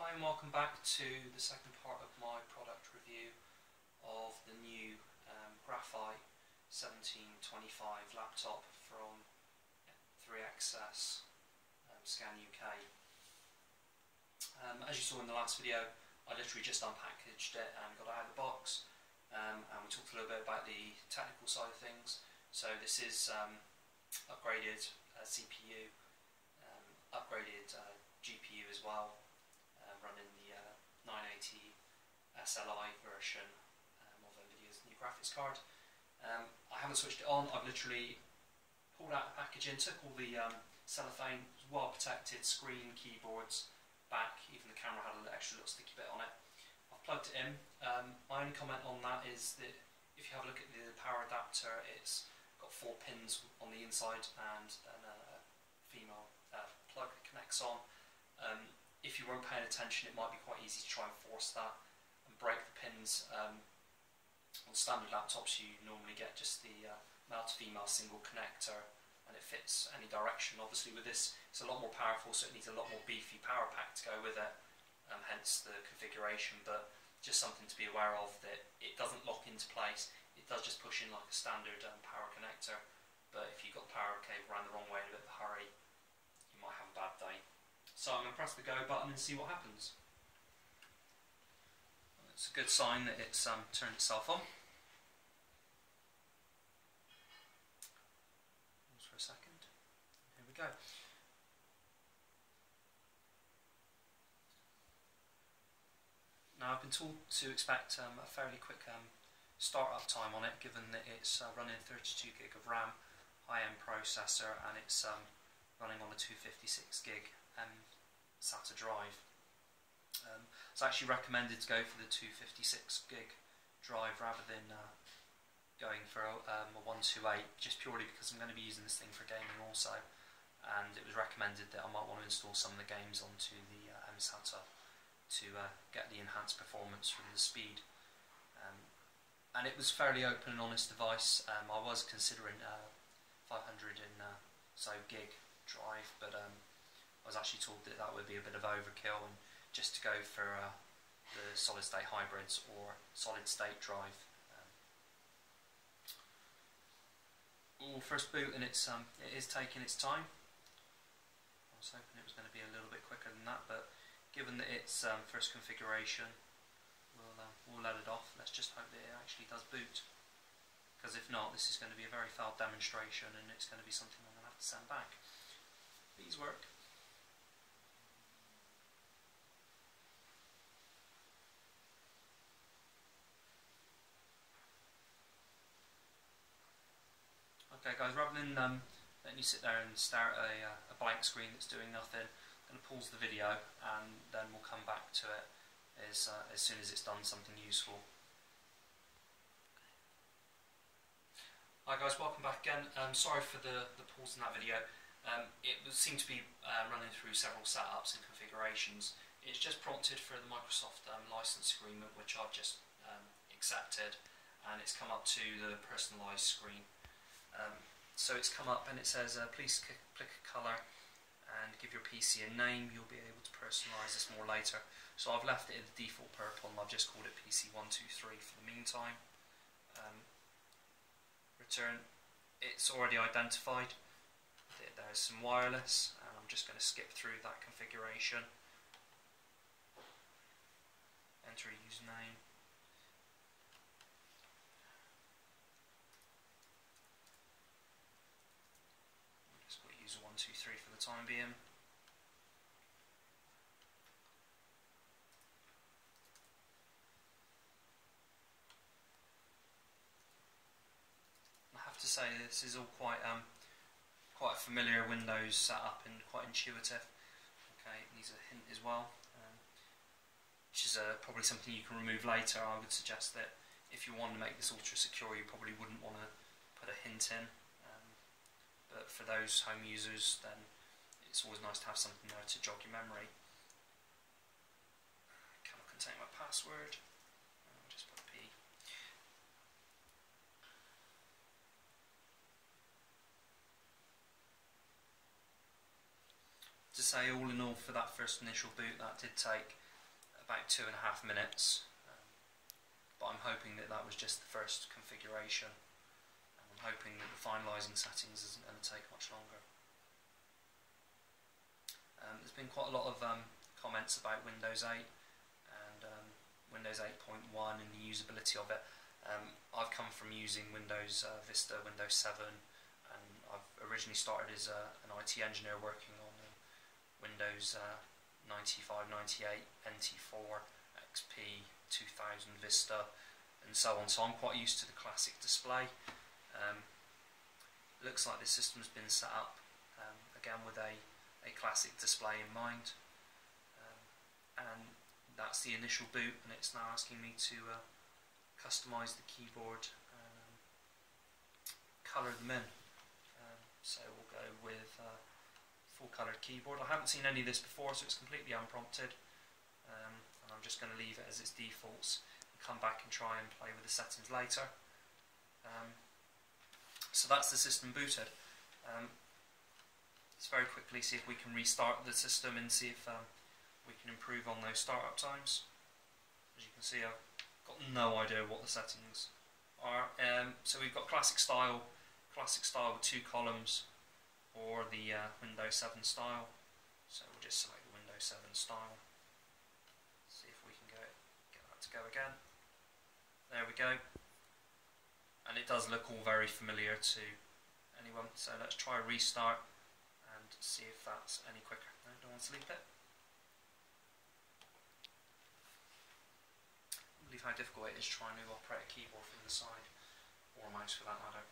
Hi and welcome back to the second part of my product review of the new Graphite 1725 laptop from 3XS Scan UK. As you saw in the last video, I literally just unpackaged it and got it out of the box, and we talked a little bit about the technical side of things. So this is upgraded CPU, upgraded GPU as well, running the 980 SLI version of NVIDIA's new graphics card. I haven't switched it on. I've literally pulled out the packaging, took all the cellophane, well protected screen, keyboards back. Even the camera had an extra little sticky bit on it. I've plugged it in. My only comment on that is that if you have a look at the power adapter, it's got 4 pins on the inside and a female plug that connects on. If you weren't paying attention, it might be quite easy to try and force that and break the pins. On standard laptops you normally get just the male to female single connector and it fits any direction. Obviously with this it's a lot more powerful, so it needs a lot more beefy power pack to go with it, hence the configuration, but just something to be aware of, that it doesn't lock into place. It does just push in like a standard power connector, but if you've got the power cable around the wrong way in a bit of a hurry, you might have a bad day. So I'm going to press the go button and see what happens. It's a good sign that it's turned itself on. Pause for a second. Here we go. Now I've been told to expect a fairly quick startup time on it, given that it's running 32 gig of RAM, high-end processor, and it's running on a 256 gig SATA drive. It's actually recommended to go for the 256 gig drive rather than going for a 128, just purely because I'm going to be using this thing for gaming also, and it was recommended that I might want to install some of the games onto the SATA to get the enhanced performance from the speed. And it was a fairly open and honest device. I was considering 500 and so gig drive, but I was actually told that that would be a bit of overkill, and just to go for the solid state hybrids or solid state drive. First boot, and it is taking its time. I was hoping it was going to be a little bit quicker than that, but given that it's first configuration, we'll let it off. Let's just hope that it actually does boot, because if not, this is going to be a very failed demonstration and it's going to be something I'm going to have to send back. Please work. Okay guys, rather than letting you sit there and stare at a blank screen that's doing nothing, I'm going to pause the video and then we'll come back to it as soon as it's done something useful. Hi guys, welcome back again. Sorry for the pause in that video. It seemed to be running through several setups and configurations. It's just prompted for the Microsoft license agreement, which I've just accepted, and it's come up to the personalised screen. So it's come up and it says please pick a colour and give your PC a name. You'll be able to personalise this more later. So I've left it at the default purple and I've just called it PC123 for the meantime. Return. It's already identified. There's some wireless, and I'm just going to skip through that configuration. Enter a username. Just got user 123 for the time being. I have to say this is all quite a familiar Windows setup and quite intuitive. Okay, it needs a hint as well, which is probably something you can remove later. I would suggest that if you want to make this ultra secure, you probably wouldn't want to put a hint in, but for those home users, then it's always nice to have something there to jog your memory. Cannot contain my password. I'll just put a P. To say, all in all, for that first initial boot, that did take about 2.5 minutes, but I'm hoping that that was just the first configuration, and I'm hoping that the finalising settings isn't going to take much longer. There's been quite a lot of comments about Windows 8 and Windows 8.1 and the usability of it. I've come from using Windows Vista, Windows 7, and I've originally started as an IT engineer working on Windows 95, 98, NT4, XP, 2000 Vista, and so on. So I'm quite used to the classic display. Looks like the system's been set up again with a classic display in mind, and that's the initial boot, and it's now asking me to customise the keyboard and colour them in. So we'll go with full coloured keyboard. I haven't seen any of this before, so it's completely unprompted, and I'm just going to leave it as its defaults and come back and try and play with the settings later. So that's the system booted. Let's very quickly see if we can restart the system and see if we can improve on those startup times. As you can see, I've got no idea what the settings are. So we've got classic style with 2 columns, or the Windows 7 style. So we'll just select the Windows 7 style. See if we can get that to go again. There we go. And it does look all very familiar to anyone. So let's try a restart and see if that's any quicker. No, don't want to sleep it. I believe how difficult it is trying to operate a keyboard from the side, or a mouse for that matter.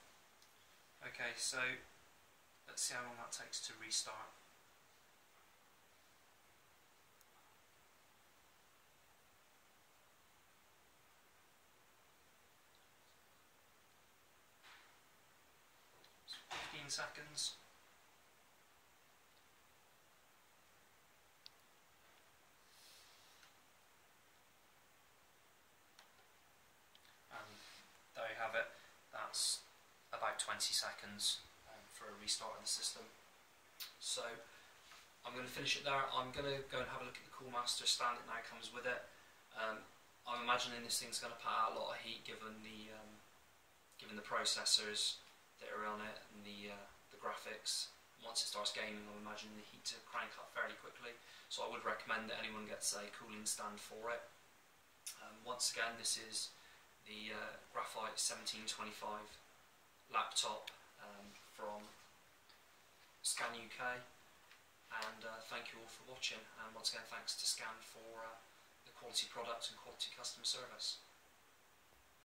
Okay, so let's see how long that takes to restart. So 15 seconds. And there you have it. That's about 20 seconds for a restart of the system. So I'm going to finish it there. I'm going to go and have a look at the Coolmaster stand that now comes with it. I'm imagining this thing's going to put out a lot of heat given the processors that are on it and the graphics. Once it starts gaming, I'm imagining the heat to crank up fairly quickly. So I would recommend that anyone gets a cooling stand for it. Once again, this is the Graphite 1725 laptop from Scan UK, and thank you all for watching, and once again thanks to Scan for the quality product and quality customer service.